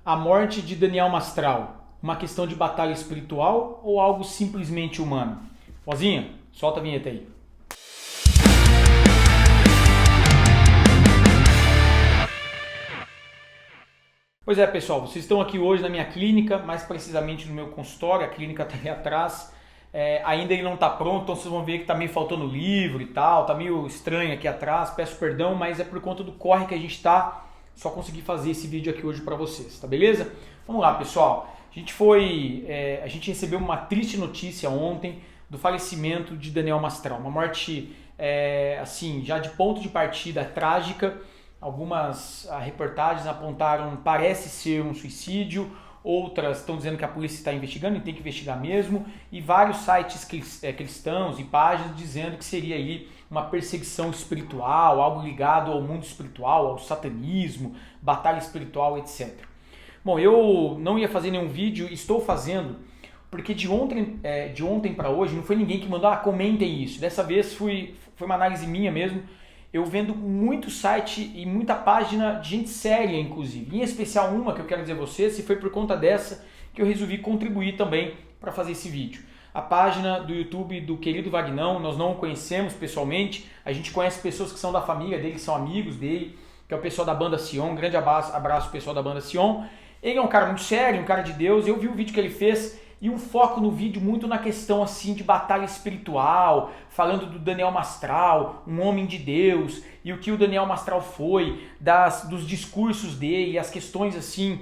A morte de Daniel Mastral, uma questão de batalha espiritual ou algo simplesmente humano? Pozinha, solta a vinheta aí. Pois é, pessoal, vocês estão aqui hoje na minha clínica, mais precisamente no meu consultório, a clínica está ali atrás. Ainda ele não está pronto, então vocês vão ver que está meio faltando livro e tal, está meio estranho aqui atrás, peço perdão, mas é por conta do corre que a gente está, só consegui fazer esse vídeo aqui hoje para vocês, tá beleza? Vamos lá, pessoal, a gente recebeu uma triste notícia ontem do falecimento de Daniel Mastral, uma morte, assim, já de ponto de partida trágica. Algumas reportagens apontaram parece ser um suicídio, outras estão dizendo que a polícia está investigando e tem que investigar mesmo, e vários sites cristãos e páginas dizendo que seria aí uma perseguição espiritual, algo ligado ao mundo espiritual, ao satanismo, batalha espiritual, etc. Bom, eu não ia fazer nenhum vídeo, estou fazendo, porque de ontem para hoje não foi ninguém que mandou, comentem isso. Dessa vez foi uma análise minha mesmo. Eu vendo muito site e muita página de gente séria, inclusive. Em especial uma que eu quero dizer a vocês, e foi por conta dessa que eu resolvi contribuir também para fazer esse vídeo. A página do YouTube do querido Vagnão, nós não o conhecemos pessoalmente, a gente conhece pessoas que são da família dele, que são amigos dele, que é o pessoal da banda Sion, um grande abraço pessoal da banda Sion. Ele é um cara muito sério, um cara de Deus, eu vi o vídeo que ele fez e um foco no vídeo muito na questão assim de batalha espiritual, falando do Daniel Mastral, um homem de Deus, e o que o Daniel Mastral foi, dos discursos dele, as questões assim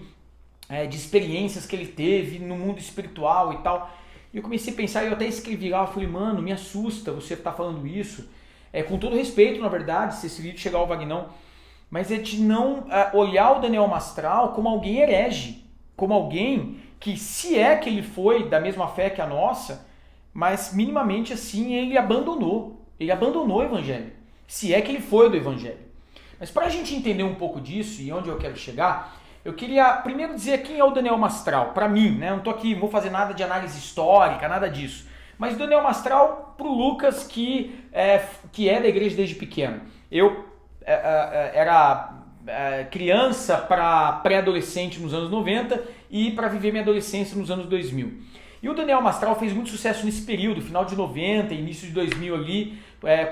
de experiências que ele teve no mundo espiritual e tal. E eu comecei a pensar, eu até escrevi lá, eu falei, mano, me assusta você estar falando isso, com todo respeito, na verdade, se esse vídeo chegar ao Vagnão, mas é de não olhar o Daniel Mastral como alguém herege, como alguém que, se é que ele foi da mesma fé que a nossa, mas minimamente assim ele abandonou o evangelho, se é que ele foi do evangelho. Mas para a gente entender um pouco disso e onde eu quero chegar, eu queria primeiro dizer quem é o Daniel Mastral, para mim, né? Eu não tô aqui, não vou fazer nada de análise histórica, nada disso, mas o Daniel Mastral pro Lucas que é da igreja desde pequeno. Eu era criança para pré-adolescente nos anos 90 e para viver minha adolescência nos anos 2000. E o Daniel Mastral fez muito sucesso nesse período, final de 90, início de 2000 ali,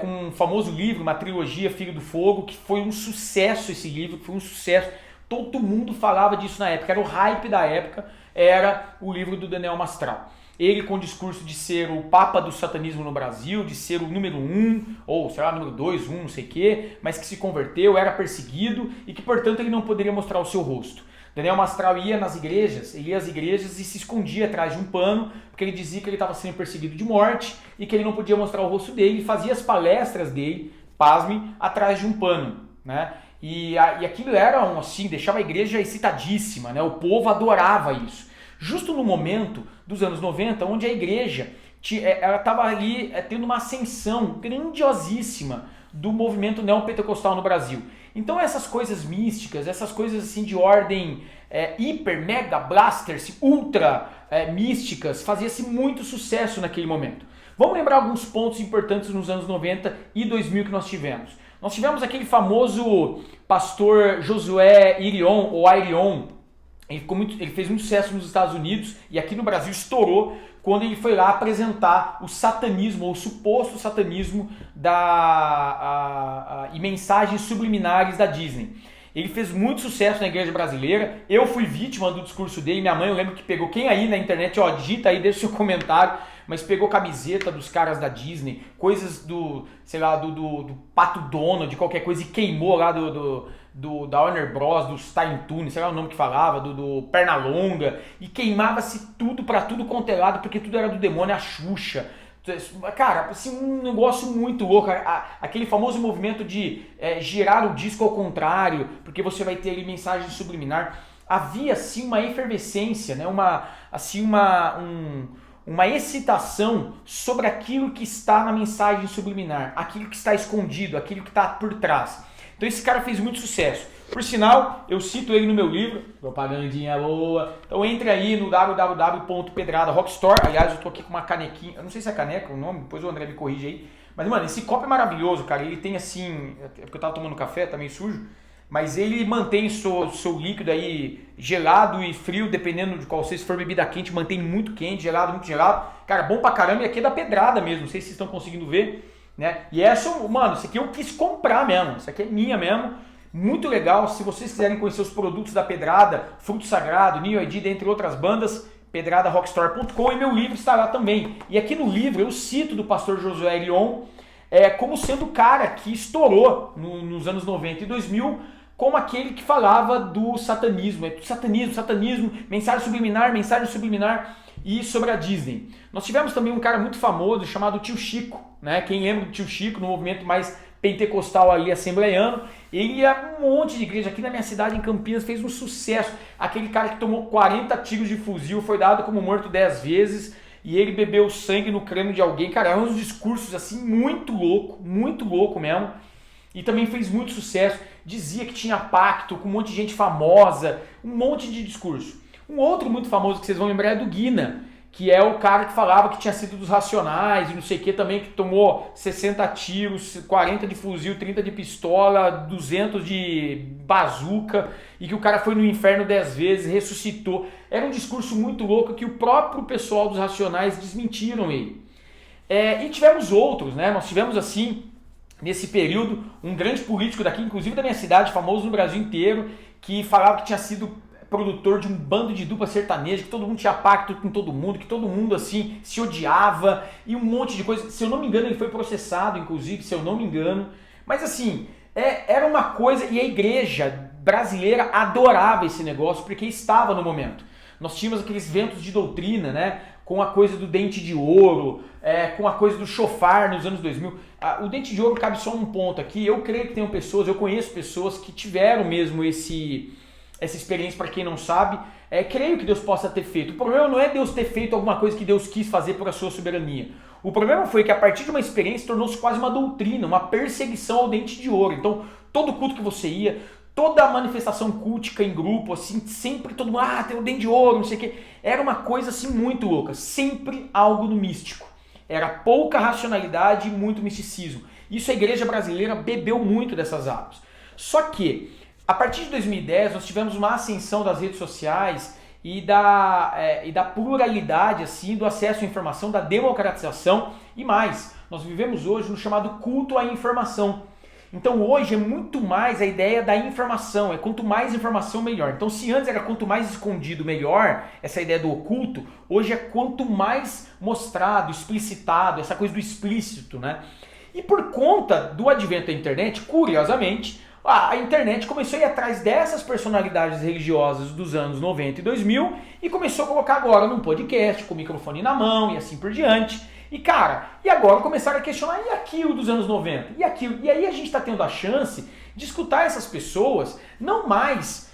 com um famoso livro, uma trilogia, Filho do Fogo, que foi um sucesso esse livro, foi um sucesso. Todo mundo falava disso na época, era o hype da época, era o livro do Daniel Mastral. Ele com o discurso de ser o papa do satanismo no Brasil, de ser o número 1, ou sei lá, número 2, não sei o quê, mas que se converteu, era perseguido e que, portanto, ele não poderia mostrar o seu rosto. Daniel Mastral ia às igrejas e se escondia atrás de um pano, porque ele dizia que ele estava sendo perseguido de morte e que ele não podia mostrar o rosto dele, e fazia as palestras dele, pasme, atrás de um pano, né? E aquilo era assim, deixava a igreja excitadíssima, né? O povo adorava isso. Justo no momento dos anos 90, onde a igreja ela estava ali tendo uma ascensão grandiosíssima do movimento neopentecostal no Brasil. Então essas coisas místicas, essas coisas assim de ordem hiper, mega, blaster, ultra místicas, fazia-se muito sucesso naquele momento. Vamos lembrar alguns pontos importantes nos anos 90 e 2000 que nós tivemos. Nós tivemos aquele famoso pastor Josué Irion, ou Airion. Ele fez muito sucesso nos Estados Unidos e aqui no Brasil estourou quando ele foi lá apresentar o satanismo, ou o suposto satanismo e mensagens subliminares da Disney. Ele fez muito sucesso na igreja brasileira, eu fui vítima do discurso dele, minha mãe eu lembro que pegou, quem aí na internet, digita aí, deixa seu comentário, mas pegou camiseta dos caras da Disney, coisas do Pato Donald, de qualquer coisa, e queimou lá da Warner Bros, do Tiny Toon, sei lá o nome que falava, do Pernalonga, e queimava-se tudo pra tudo quanto é lado, porque tudo era do demônio, a Xuxa. Cara, assim, um negócio muito louco, aquele famoso movimento de girar o disco ao contrário, porque você vai ter ali mensagem subliminar. Havia assim uma efervescência, né? Uma excitação sobre aquilo que está na mensagem subliminar, aquilo que está escondido, aquilo que está por trás. Então esse cara fez muito sucesso. Por sinal, eu cito ele no meu livro, propagandinha boa. Então entre aí no www.pedrada Rockstore. Aliás, eu tô aqui com uma canequinha, eu não sei se é caneca o nome, depois o André me corrige aí. Mas, mano, esse copo é maravilhoso, cara. Ele tem assim, é porque eu tava tomando café, tá meio sujo. mas ele mantém seu líquido aí gelado e frio, dependendo de qual seja. Se for bebida quente, mantém muito quente, gelado, muito gelado. Cara, bom pra caramba, e aqui é da pedrada mesmo, não sei se vocês estão conseguindo ver, né? E essa, mano, isso aqui eu quis comprar mesmo, isso aqui é minha mesmo, muito legal. Se vocês quiserem conhecer os produtos da Pedrada, Fruto Sagrado, Neo ID, dentre outras bandas, pedradarockstore.com, e meu livro está lá também. E aqui no livro eu cito do pastor Josué Elion como sendo o cara que estourou nos anos 90 e 2000 como aquele que falava do satanismo, satanismo, mensagem subliminar e sobre a Disney. Nós tivemos também um cara muito famoso chamado Tio Chico, né? Quem lembra do Tio Chico no movimento mais pentecostal ali, assembleiano, ele ia um monte de igreja aqui na minha cidade, em Campinas, fez um sucesso. Aquele cara que tomou 40 tiros de fuzil, foi dado como morto 10 vezes, e ele bebeu sangue no crânio de alguém. Cara, eram uns discursos assim muito louco mesmo. E também fez muito sucesso, dizia que tinha pacto com um monte de gente famosa, um monte de discurso. Um outro muito famoso que vocês vão lembrar é do Guina, que é o cara que falava que tinha sido dos Racionais e não sei o que também, que tomou 60 tiros, 40 de fuzil, 30 de pistola, 200 de bazuca, e que o cara foi no inferno 10 vezes, ressuscitou. Era um discurso muito louco que o próprio pessoal dos Racionais desmentiram ele. E tivemos outros, né? Nós tivemos assim, nesse período, um grande político daqui, inclusive da minha cidade, famoso no Brasil inteiro, que falava que tinha sido produtor de um bando de dupla sertaneja, que todo mundo tinha pacto com todo mundo, que todo mundo assim se odiava e um monte de coisa. Se eu não me engano, ele foi processado, inclusive, se eu não me engano. Mas assim, era uma coisa, e a igreja brasileira adorava esse negócio porque estava no momento. Nós tínhamos aqueles ventos de doutrina, né? Com a coisa do dente de ouro, com a coisa do chofar nos anos 2000. O dente de ouro cabe só um ponto aqui. Eu creio que tem pessoas, eu conheço pessoas que tiveram mesmo essa experiência, para quem não sabe. Creio que Deus possa ter feito. O problema não é Deus ter feito alguma coisa que Deus quis fazer por a sua soberania. O problema foi que a partir de uma experiência tornou-se quase uma doutrina, uma perseguição ao dente de ouro. Então, todo culto que você ia, toda manifestação cultica em grupo, assim, sempre todo mundo, tem o dente de ouro, não sei o quê. Era uma coisa assim muito louca, sempre algo no místico. Era pouca racionalidade e muito misticismo. Isso a igreja brasileira bebeu muito dessas águas. Só que, a partir de 2010, nós tivemos uma ascensão das redes sociais e da pluralidade, assim, do acesso à informação, da democratização e mais. Nós vivemos hoje no chamado culto à informação. Então hoje é muito mais a ideia da informação, é quanto mais informação melhor. Então se antes era quanto mais escondido melhor, essa ideia do oculto, hoje é quanto mais mostrado, explicitado, essa coisa do explícito, né? E por conta do advento da internet, curiosamente, a internet começou a ir atrás dessas personalidades religiosas dos anos 90 e 2000 e começou a colocar agora num podcast, com o microfone na mão e assim por diante. E cara, e agora começaram a questionar, e aquilo dos anos 90? E aquilo? E aí a gente está tendo a chance de escutar essas pessoas, não mais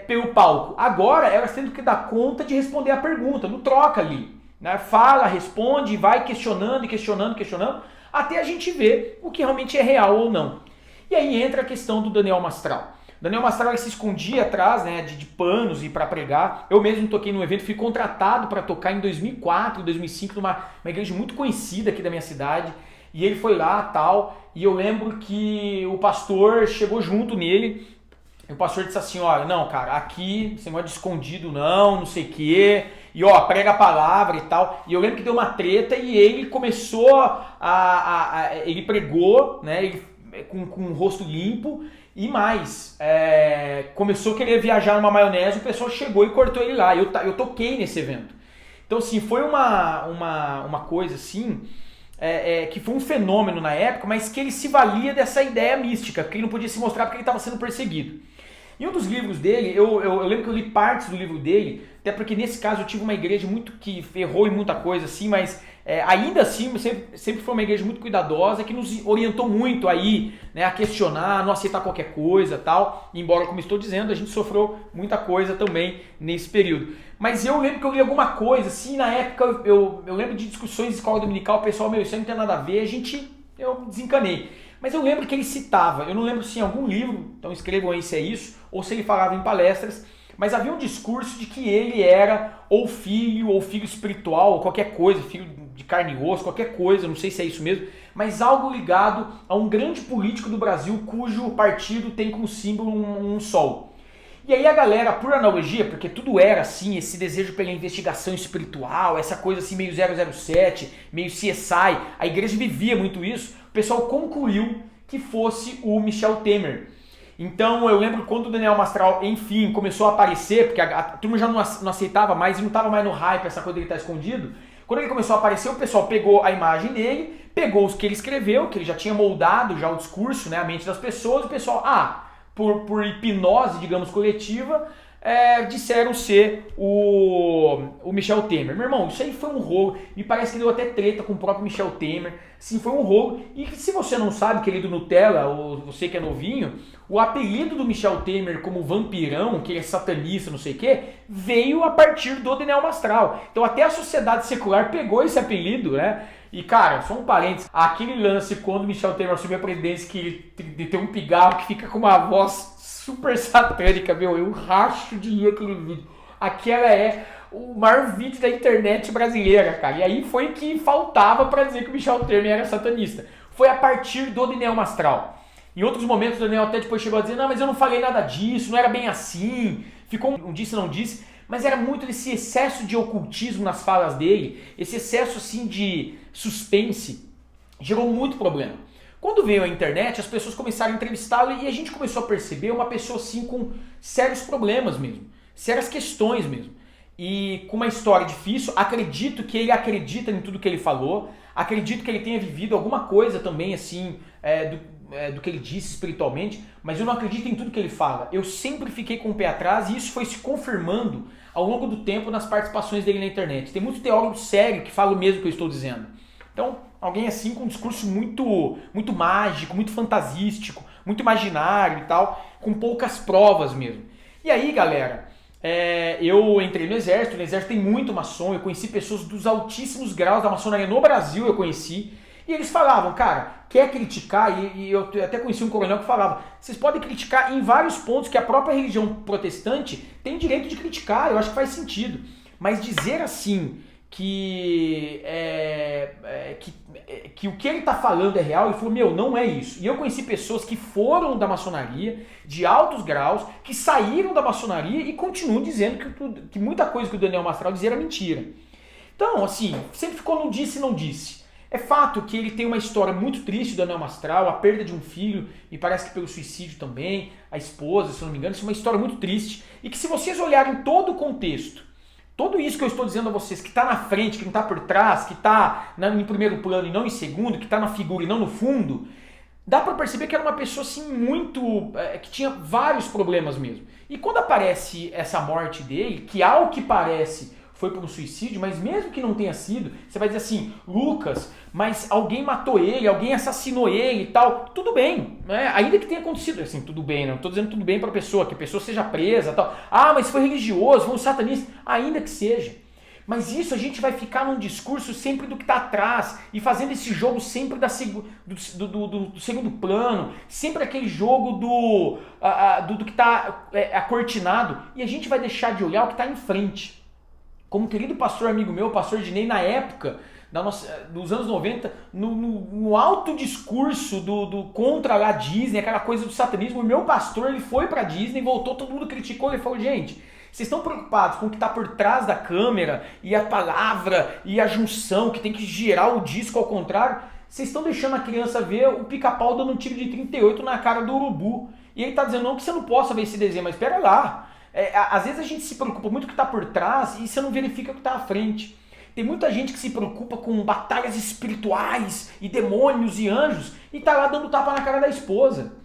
pelo palco. Agora elas tendo que dar conta de responder a pergunta, no troca ali. Né? Fala, responde, vai questionando, até a gente ver o que realmente é real ou não. E aí entra a questão do Daniel Mastral. Daniel Mastral se escondia atrás, né, de panos e para pregar. Eu mesmo toquei num evento, fui contratado para tocar em 2004, 2005, numa igreja muito conhecida aqui da minha cidade. E ele foi lá tal, e eu lembro que o pastor chegou junto nele. E o pastor disse assim, olha, não, cara, aqui você não é de escondido não sei o quê. E prega a palavra e tal. E eu lembro que deu uma treta e ele começou ele pregou, né, com o rosto limpo. E mais, começou a querer viajar numa maionese, o pessoal chegou e cortou ele lá. Eu toquei nesse evento. Então, assim, foi uma coisa assim, que foi um fenômeno na época, mas que ele se valia dessa ideia mística, que ele não podia se mostrar porque ele estava sendo perseguido. E um dos livros dele, eu lembro que eu li partes do livro dele, até porque nesse caso eu tive uma igreja muito que ferrou em muita coisa, assim, mas ainda assim sempre foi uma igreja muito cuidadosa, que nos orientou muito aí, né, a questionar, não aceitar qualquer coisa tal. Embora, como estou dizendo, a gente sofreu muita coisa também nesse período. Mas eu lembro que eu li alguma coisa, assim, na época eu lembro de discussões de escola dominical, o pessoal, isso aí não tem nada a ver, eu desencanei. Mas eu lembro que ele citava, eu não lembro se em algum livro, então escrevam aí se é isso, ou se ele falava em palestras, mas havia um discurso de que ele era ou filho espiritual, ou qualquer coisa, filho de carne e osso, qualquer coisa, não sei se é isso mesmo, mas algo ligado a um grande político do Brasil cujo partido tem como símbolo um sol. E aí a galera, por analogia, porque tudo era assim, esse desejo pela investigação espiritual, essa coisa assim meio 007, meio CSI, a igreja vivia muito isso, o pessoal concluiu que fosse o Michel Temer. Então eu lembro quando o Daniel Mastral, enfim, começou a aparecer, porque a turma já não aceitava mais e não estava mais no hype, essa coisa dele estar escondido. Quando ele começou a aparecer, o pessoal pegou a imagem dele, pegou os que ele escreveu, que ele já tinha moldado já o discurso, né, a mente das pessoas, e o pessoal, por hipnose, digamos, coletiva, disseram ser o Michel Temer. Meu irmão, isso aí foi um rolo, me parece que deu até treta com o próprio Michel Temer, sim, foi um rolo, e se você não sabe, querido Nutella, ou você que é novinho, o apelido do Michel Temer como vampirão, que ele é satanista, não sei o que, veio a partir do Daniel Mastral. Então até a sociedade secular pegou esse apelido, né? E cara, só um parênteses, aquele lance quando o Michel Temer assumiu a presidência que ele tem um pigarro que fica com uma voz super satânica, meu, eu racho de rir aquele vídeo. Aquela é o maior vídeo da internet brasileira, cara. E aí foi que faltava pra dizer que o Michel Temer era satanista. Foi a partir do Daniel Mastral. Em outros momentos o Daniel até depois chegou a dizer, não, mas eu não falei nada disso, não era bem assim. Ficou um disse não disse, mas era muito esse excesso de ocultismo nas falas dele, esse excesso assim de suspense, gerou muito problema. Quando veio a internet, as pessoas começaram a entrevistá-lo e a gente começou a perceber uma pessoa assim com sérios problemas mesmo, sérias questões mesmo. E com uma história difícil, acredito que ele acredita em tudo que ele falou, acredito que ele tenha vivido alguma coisa também assim, do que ele disse espiritualmente, mas eu não acredito em tudo que ele fala. Eu sempre fiquei com o pé atrás e isso foi se confirmando ao longo do tempo nas participações dele na internet. Tem muitos teólogos sérios que falam o mesmo que eu estou dizendo. Então, alguém assim com um discurso muito mágico, muito fantasístico, muito imaginário e tal, com poucas provas mesmo. E aí, galera, eu entrei no exército tem muito maçom, eu conheci pessoas dos altíssimos graus da maçonaria no Brasil, eu conheci, e eles falavam, cara, quer criticar, e eu até conheci um coronel que falava, vocês podem criticar em vários pontos que a própria religião protestante tem direito de criticar, eu acho que faz sentido, mas dizer assim que o que ele está falando é real, ele falou, meu, não é isso. E eu conheci pessoas que foram da maçonaria, de altos graus, que saíram da maçonaria e continuam dizendo que muita coisa que o Daniel Mastral dizia era mentira. Então, assim, sempre ficou no disse e não disse. É fato que ele tem uma história muito triste, o Daniel Mastral, a perda de um filho, e parece que pelo suicídio também, a esposa, se eu não me engano, isso é uma história muito triste, e que se vocês olharem todo o contexto, tudo isso que eu estou dizendo a vocês, que está na frente, que não está por trás, que está em primeiro plano e não em segundo, que está na figura e não no fundo, dá para perceber que era uma pessoa assim muito... que tinha vários problemas mesmo. E quando aparece essa morte dele, que ao que parece foi por um suicídio, mas mesmo que não tenha sido, você vai dizer assim, Lucas, mas alguém matou ele, alguém assassinou ele e tal, tudo bem, né? Ainda que tenha acontecido, assim, tudo bem, não estou dizendo tudo bem para a pessoa, que a pessoa seja presa e tal, mas foi religioso, foi um satanista, ainda que seja. Mas isso a gente vai ficar num discurso sempre do que está atrás e fazendo esse jogo sempre do segundo plano, sempre aquele jogo do que está acortinado, e a gente vai deixar de olhar o que está em frente. Como um querido pastor amigo meu, o pastor Dinei, na época, dos anos 90, no alto discurso do contra a Disney, aquela coisa do satanismo, o meu pastor ele foi pra Disney, voltou, todo mundo criticou, ele falou, gente, vocês estão preocupados com o que está por trás da câmera, e a palavra, e a junção, que tem que girar o disco ao contrário, vocês estão deixando a criança ver o pica-pau dando um tiro de 38 na cara do urubu. E ele está dizendo, não que você não possa ver esse desenho, mas espera lá. Às vezes a gente se preocupa muito com o que está por trás e você não verifica o que está à frente. Tem muita gente que se preocupa com batalhas espirituais e demônios e anjos e está lá dando tapa na cara da esposa.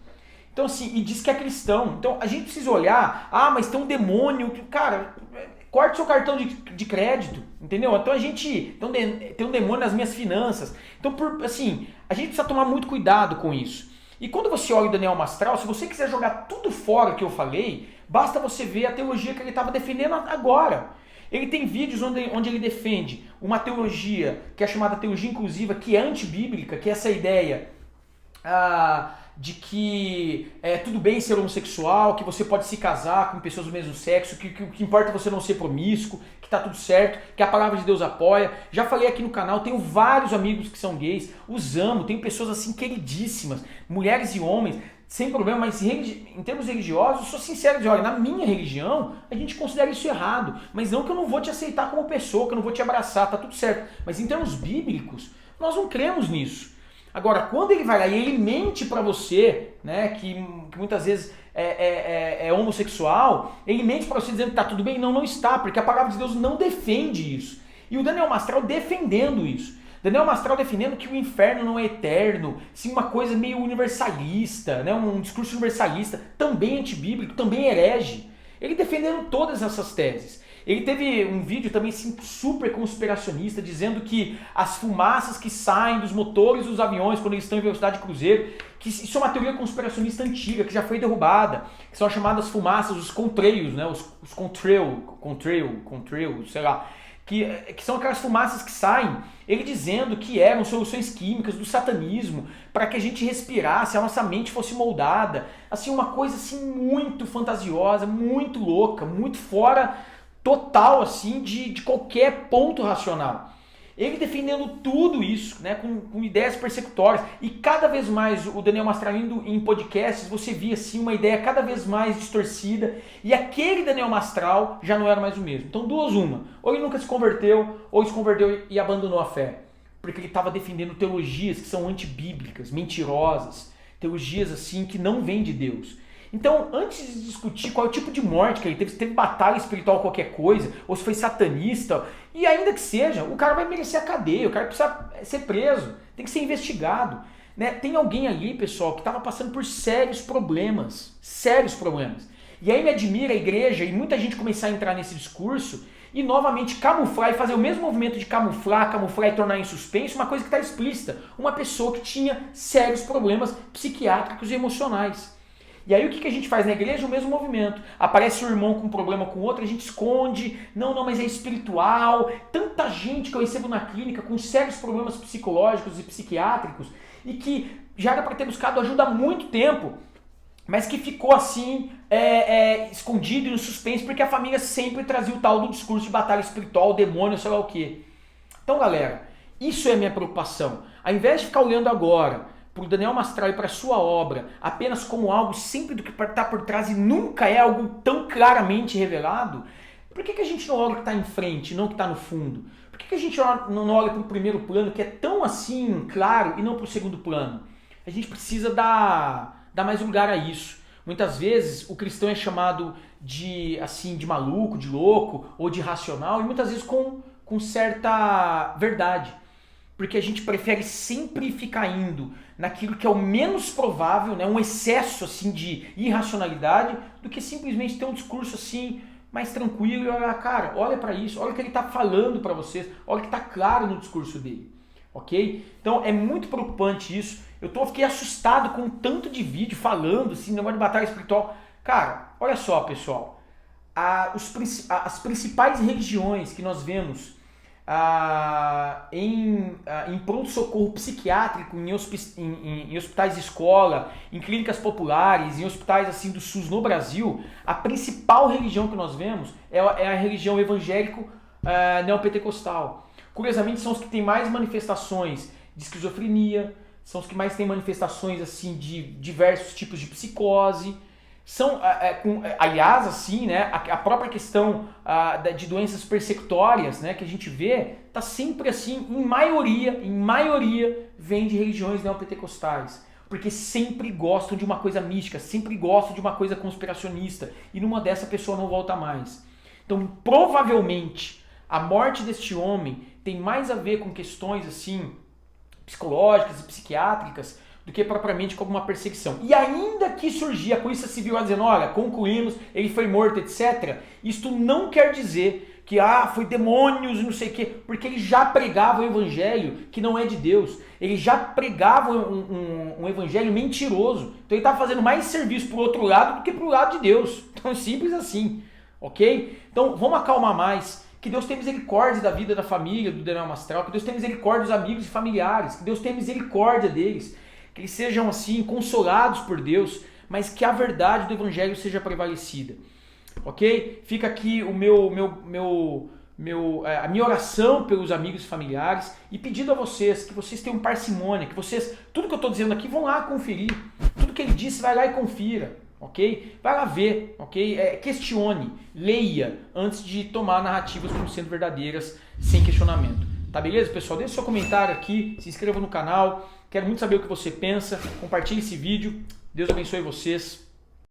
Então assim, e diz que é cristão. Então a gente precisa olhar, mas tem um demônio, cara, corte seu cartão de crédito, entendeu? Então a gente tem um demônio nas minhas finanças. Então assim, a gente precisa tomar muito cuidado com isso. E quando você olha o Daniel Mastral, se você quiser jogar tudo fora que eu falei, basta você ver a teologia que ele estava defendendo agora. Ele tem vídeos onde ele defende uma teologia que é chamada teologia inclusiva, que é antibíblica, que é essa ideia de que é tudo bem ser homossexual, que você pode se casar com pessoas do mesmo sexo, que o que importa é você não ser promíscuo, que tá tudo certo, que a palavra de Deus apoia. Já falei aqui no canal, tenho vários amigos que são gays, os amo, tenho pessoas assim queridíssimas, mulheres e homens, sem problema, mas em termos religiosos, eu sou sincero de, olha, na minha religião, a gente considera isso errado, mas não que eu não vou te aceitar como pessoa, que eu não vou te abraçar, tá tudo certo. Mas em termos bíblicos, nós não cremos nisso. Agora, quando ele vai lá e ele mente pra você, né, que muitas vezes é homossexual, ele mente pra você dizendo que tá tudo bem, não está, porque a palavra de Deus não defende isso. E o Daniel Mastral defendendo isso. Daniel Mastral defendendo que o inferno não é eterno, sim, uma coisa meio universalista, né? Um discurso universalista, também antibíblico, também herege. Ele defendendo todas essas teses. Ele teve um vídeo também assim, super conspiracionista, dizendo que as fumaças que saem dos motores dos aviões quando eles estão em velocidade de cruzeiro, que isso é uma teoria conspiracionista antiga, que já foi derrubada, que são as chamadas fumaças, os contrails, né? Os contrail, sei lá. Que são aquelas fumaças que saem, ele dizendo que eram soluções químicas do satanismo para que a gente respirasse, a nossa mente fosse moldada. Assim, uma coisa assim muito fantasiosa, muito louca, muito fora total assim de qualquer ponto racional. Ele defendendo tudo isso, né, com ideias persecutórias. E cada vez mais o Daniel Mastral indo em podcasts, você via assim, uma ideia cada vez mais distorcida. E aquele Daniel Mastral já não era mais o mesmo. Então duas uma. Ou ele nunca se converteu, ou se converteu e abandonou a fé. Porque ele estava defendendo teologias que são antibíblicas, mentirosas. Teologias assim que não vêm de Deus. Então, antes de discutir qual é o tipo de morte que ele teve, se teve batalha espiritual qualquer coisa, ou se foi satanista, e ainda que seja, o cara vai merecer a cadeia, o cara precisa ser preso, tem que ser investigado. Né? Tem alguém ali, pessoal, que estava passando por sérios problemas. E aí me admira a igreja e muita gente começar a entrar nesse discurso e novamente camuflar e fazer o mesmo movimento de camuflar e tornar em suspense uma coisa que está explícita. Uma pessoa que tinha sérios problemas psiquiátricos e emocionais. E aí o que a gente faz na igreja? O mesmo movimento. Aparece um irmão com um problema com outro, a gente esconde. Não, mas é espiritual. Tanta gente que eu recebo na clínica com sérios problemas psicológicos e psiquiátricos e que já era para ter buscado ajuda há muito tempo, mas que ficou assim, escondido e no suspense porque a família sempre trazia o tal do discurso de batalha espiritual, demônio, sei lá o quê. Então, galera, isso é a minha preocupação. Ao invés de ficar olhando agora para o Daniel Mastral e para a sua obra apenas como algo sempre do que está por trás e nunca é algo tão claramente revelado, por que a gente não olha o que está em frente, não o que está no fundo? Por que a gente não olha para o primeiro plano, que é tão assim claro, e não para o segundo plano? A gente precisa dar mais lugar a isso. Muitas vezes o cristão é chamado de maluco, de louco ou de irracional, e muitas vezes com certa verdade. Porque a gente prefere sempre ficar indo naquilo que é o menos provável, né, um excesso assim de irracionalidade, do que simplesmente ter um discurso assim mais tranquilo e olhar, cara, olha para isso, olha o que ele está falando para vocês, olha o que está claro no discurso dele, ok? Então é muito preocupante isso. Fiquei assustado com o tanto de vídeo falando assim, negócio de batalha espiritual. Cara, olha só, pessoal, as principais religiões que nós vemos em pronto-socorro psiquiátrico, em hospitais de escola, em clínicas populares, em hospitais assim do SUS no Brasil, a principal religião que nós vemos é a religião evangélico neopentecostal. Curiosamente, são os que têm mais manifestações de esquizofrenia, são os que mais têm manifestações assim de diversos tipos de psicose. Aliás, assim, né, a própria questão de doenças persecutórias, né, que a gente vê, está sempre assim, em maioria, vem de religiões neopentecostais. Porque sempre gostam de uma coisa mística, sempre gostam de uma coisa conspiracionista. E numa dessa a pessoa não volta mais. Então, provavelmente, a morte deste homem tem mais a ver com questões assim psicológicas e psiquiátricas do que propriamente como uma perseguição. E ainda que surgir a Polícia Civil lá dizendo, olha, concluímos, ele foi morto, etc., isto não quer dizer que foi demônios e não sei o quê, porque ele já pregava o evangelho que não é de Deus. Ele já pregava um evangelho mentiroso. Então ele estava fazendo mais serviço para o outro lado do que para o lado de Deus. Então é simples assim, ok? Então vamos acalmar mais. Que Deus tenha misericórdia da vida da família do Daniel Mastral, que Deus tenha misericórdia dos amigos e familiares, que Deus tenha misericórdia deles. que eles sejam assim consolados por Deus, mas que a verdade do Evangelho seja prevalecida. Ok? Fica aqui a minha oração pelos amigos e familiares e pedindo a vocês que vocês tenham parcimônia, que vocês, tudo que eu estou dizendo aqui, vão lá conferir. Tudo que ele disse, vai lá e confira, ok? Vai lá ver, ok? Questione, leia, antes de tomar narrativas como sendo verdadeiras, sem questionamento. Tá beleza, pessoal? Deixe seu comentário aqui, se inscreva no canal, quero muito saber o que você pensa, compartilhe esse vídeo, Deus abençoe vocês.